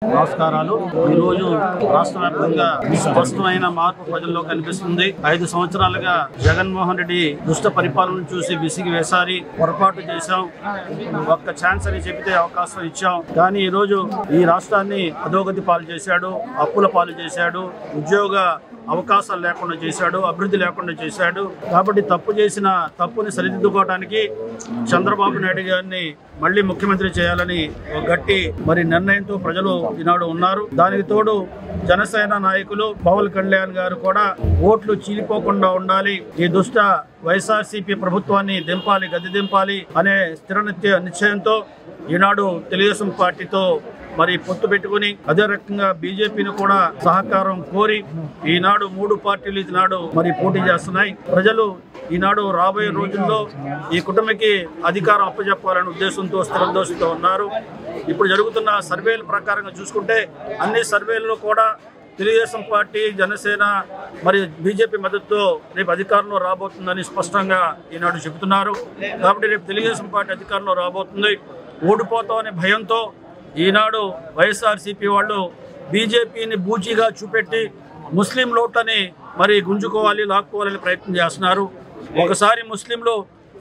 నమస్కారాలు। ఈ రోజు రాష్ట్ర వ్యాప్తంగా స్పష్టమైన మార్పు ప్రజల్లో కనిపిస్తుంది। 5 సంవత్సరాలుగా జగన్మోహన్ రెడ్డి దుష్ట పరిపాలన చూసి విసిగి వేసారి పొరపాటు చేశాం, ఒక్క ఛాన్స్ అని చెబితే అవకాశం ఇచ్చాం, కానీ ఈ రోజు ఈ రాష్ట్రాన్ని అధోగతి పాలు చేశాడు, అప్పుల పాలు చేశాడు, ఉద్యోగ అవకాశాలు లేకుండా చేశాడు, అభివృద్ధి లేకుండా చేశాడు। కాబట్టి తప్పు చేసిన తప్పుని సరిదిద్దుకోవడానికి చంద్రబాబు నాయుడు గారిని మళ్ళీ ముఖ్యమంత్రి చేయాలని గట్టి నిర్ణయంతో ప్రజలు ఈనాడు ఉన్నారు। దానికి తోడు జనసేన నాయకులు పవన్ కళ్యాణ్ గారు కూడా ఓట్లు చీలిపోకుండా ఉండాలి, ఈ దుష్ట వైఎస్ఆర్సీపీ ప్రభుత్వాన్ని దింపాలి, గద్దె దింపాలి అనే స్థిర నిశ్చయంతో ఈనాడు తెలుగుదేశం పార్టీతో పొత్తు పెట్టుకుని అదే రకంగా బీజేపీని కూడా సహకారం కోరి ఈనాడు 3 పార్టీలు ఈనాడు పోటీ చేస్తున్నాయి। ప్రజలు ఈనాడు రాబోయే రోజుల్లో ఈ కుటుంబకి అధికారం అప్పచెప్పాలనే ఉద్దేశంతో స్థిరోద్దేశంతో ఉన్నారు। ఇప్పుడు జరుగుతున్న సర్వేల ప్రకారంగా చూసుకుంటే అన్ని సర్వేల్లో కూడా తెలుగుదేశం పార్టీ, జనసేన బీజేపీ మద్దతుతో రేపు అధికారంలో రాబోతుందని స్పష్టంగా ఈనాడు చెబుతున్నారు। కాబట్టి రేపు తెలుగుదేశం పార్టీ అధికారంలో రాబోతుంది, ఓడిపోతామనే భయంతో ఈనాడు వైఎస్ఆర్సీపీ వాళ్ళు బీజేపీని బూచిగా చూపెట్టి ముస్లిం ఓట్లని గుంజుకోవాలి, లాక్కోవాలని ప్రయత్నం చేస్తున్నారు। ఒకసారి ముస్లింలు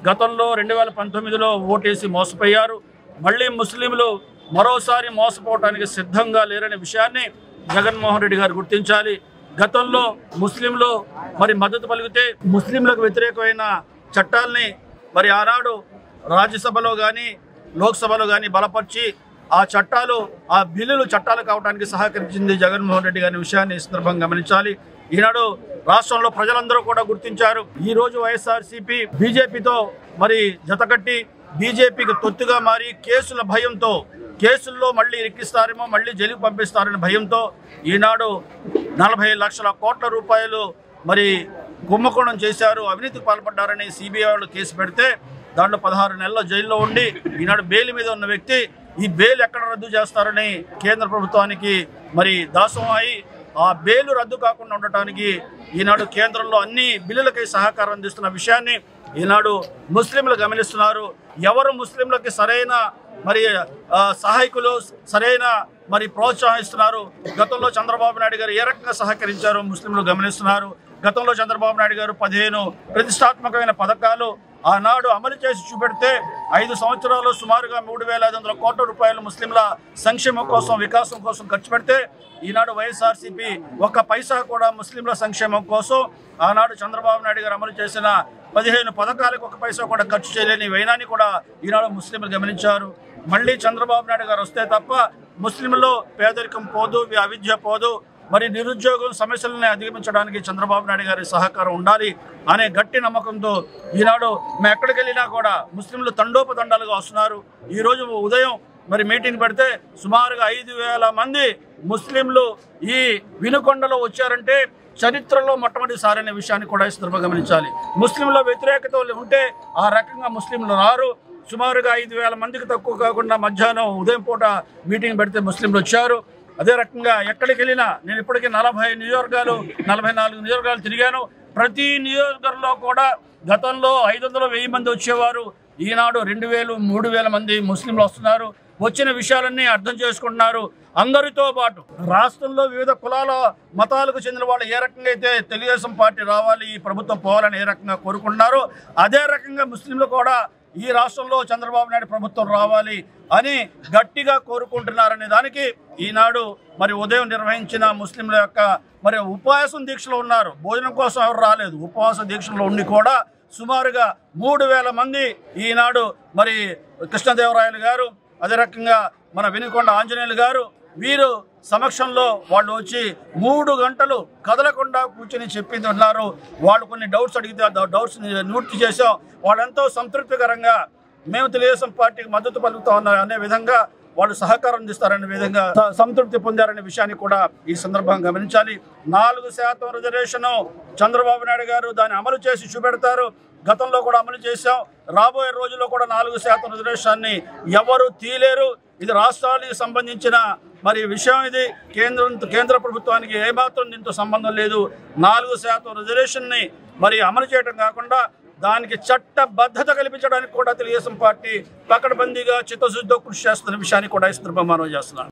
గతంలో 2019లో ఓటేసి మోసపోయారు, మళ్ళీ ముస్లింలు మరోసారి మోసపోవడానికి సిద్ధంగా లేరనే విషయాన్ని జగన్మోహన్ రెడ్డి గారు గుర్తించాలి। గతంలో ముస్లింలు మద్దతు పలికితే ముస్లింలకు వ్యతిరేకమైన చట్టాలని ఆనాడు రాజ్యసభలో కానీ లోక్సభలో కానీ బలపరిచి ఆ చట్టాలు, ఆ బిల్లులు చట్టాలు కావడానికి సహకరించింది జగన్మోహన్ రెడ్డి గారి విషయాన్ని సందర్భంగా గమనించాలి। ఈనాడు రాష్ట్రంలో ప్రజలందరూ కూడా గుర్తించారు, ఈ రోజు వైఎస్ఆర్సీపీ బీజేపీతో జతకట్టి బీజేపీకి తొత్తుగా మారి కేసుల భయంతో, కేసుల్లో మళ్ళీ ఇరికిస్తారేమో, మళ్ళీ జైలుకు పంపిస్తారనే భయంతో ఈనాడు 40 లక్షల కోట్ల రూపాయలు కుంభకోణం చేశారు, అవినీతికి పాల్పడ్డారని సిబిఐ వాళ్ళు కేసు పెడితే దాంట్లో 16 నెలల జైల్లో ఉండి ఈనాడు బెయిల్ మీద ఉన్న వ్యక్తి ఈ బెయిల్ ఎక్కడ రద్దు చేస్తారని కేంద్ర ప్రభుత్వానికి దాసం అయి ఆ బెయిల్ రద్దు కాకుండా ఉండటానికి ఈనాడు కేంద్రంలో అన్ని బిల్లులకి సహకారం అందిస్తున్న విషయాన్ని ఈనాడు ముస్లింలు గమనిస్తున్నారు। ఎవరు ముస్లింలకి సరైన సహాయకులు, సరైన ప్రోత్సహిస్తున్నారు, గతంలో చంద్రబాబు నాయుడు గారు ఏ రకంగా సహకరించారో ముస్లింలు గమనిస్తున్నారు। గతంలో చంద్రబాబు నాయుడు గారు 15 ప్రతిష్టాత్మకమైన పథకాలు ఆనాడు అమలు చేసి చూపెడితే 5 సంవత్సరాలు సుమారుగా 3,500 కోట్ల రూపాయలు ముస్లింల సంక్షేమం కోసం, వికాసం కోసం ఖర్చు పెడితే ఈనాడు వైఎస్ఆర్సీపీ ఒక్క పైసా కూడా ముస్లింల సంక్షేమం కోసం ఆనాడు చంద్రబాబు నాయుడు గారు అమలు చేసిన 15 పథకాలకు ఒక్క పైసా కూడా ఖర్చు చేయలేని వైనాన్ని కూడా ఈనాడు ముస్లింలు గమనించారు। మళ్ళీ చంద్రబాబు నాయుడు గారు వస్తే తప్ప ముస్లింల్లో పేదరికం పోదు, అవిద్య పోదు, నిరుద్యోగం సమస్యలను అధిగమించడానికి చంద్రబాబు నాయుడు గారి సహకారం ఉండాలి అనే గట్టి నమ్మకంతో ఈనాడు మేము ఎక్కడికి వెళ్ళినా కూడా ముస్లింలు తండోపతండాలుగా వస్తున్నారు। ఈరోజు ఉదయం మీటింగ్ పెడితే సుమారుగా 5,000 మంది ముస్లింలు ఈ వినుకొండలో వచ్చారంటే చరిత్రలో మొట్టమొదటిసారి అనే విషయాన్ని కూడా గమనించాలి। ముస్లింల వ్యతిరేకత ఉంటే ఆ రకంగా ముస్లింలు రారు। సుమారుగా 5,000 మందికి తక్కువ కాకుండా మధ్యాహ్నం ఉదయం పూట మీటింగ్ పెడితే ముస్లింలు వచ్చారు। అదే రకంగా ఎక్కడికి వెళ్ళినా నేను ఇప్పటికీ 44 నియోజకవర్గాలు తిరిగాను, ప్రతి నియోజకవర్గంలో కూడా గతంలో 500-1000 మంది వచ్చేవారు, ఈనాడు 2,000, 3,000 మంది ముస్లింలు వస్తున్నారు। వచ్చిన విషయాలన్నీ అర్థం చేసుకుంటున్నారు। అందరితో పాటు రాష్ట్రంలో వివిధ కులాల మతాలకు చెందిన వాళ్ళు ఏ రకంగా అయితే తెలుగుదేశం పార్టీ రావాలి, ఈ ప్రభుత్వం పోవాలని ఏ రకంగా కోరుకుంటున్నారో అదే రకంగా ముస్లింలు కూడా ఈ రాష్ట్రంలో చంద్రబాబు నాయుడు ప్రభుత్వం రావాలి అని గట్టిగా కోరుకుంటున్నారనే దానికి ఈనాడు ఉదయం నిర్వహించిన ముస్లింల యొక్క ఉపవాసం దీక్షలో ఉన్నారు, భోజనం కోసం ఎవరు రాలేదు, ఉపవాస దీక్షలో ఉండి కూడా సుమారుగా 3,000 మంది ఈనాడు కృష్ణదేవరాయలు గారు, అదే రకంగా వినుకొండ ఆంజనేయులు గారు వీరు సమక్షంలో వాళ్ళు వచ్చి 3 గంటలు కదలకుండా కూర్చొని చెప్పింది ఉన్నారు। వాళ్ళు కొన్ని డౌట్స్ అడిగితే ఆ డౌట్స్ నివృత్తి చేసాం, వాళ్ళెంతో సంతృప్తికరంగా మేము తెలుగుదేశం పార్టీకి మద్దతు పలుకుతా ఉన్నారు అనే విధంగా వాళ్ళు సహకారం అందిస్తారనే విధంగా సంతృప్తి పొందారనే విషయాన్ని కూడా ఈ సందర్భంగా గమనించాలి। 4% రిజర్వేషన్ చంద్రబాబు నాయుడు గారు దాన్ని అమలు చేసి చూపెడతారు, గతంలో కూడా అమలు చేశాం, రాబోయే రోజుల్లో కూడా 4% రిజర్వేషన్ని ఎవరు తీలేరు। ఇది రాష్ట్రానికి సంబంధించిన విషయం, ఇది కేంద్ర ప్రభుత్వానికి ఏమాత్రం దీంతో సంబంధం లేదు। 4% రిజర్వేషన్ని అమలు చేయడం కాకుండా దానికి చట్టబద్ధత కల్పించడానికి కూడా తెలుగుదేశం పార్టీ పకడ్బందీగా చిత్తశుద్ధితో కృషి చేస్తున్న విషయాన్ని కూడా ఈ సందర్భంగా మనం చేస్తున్నాం।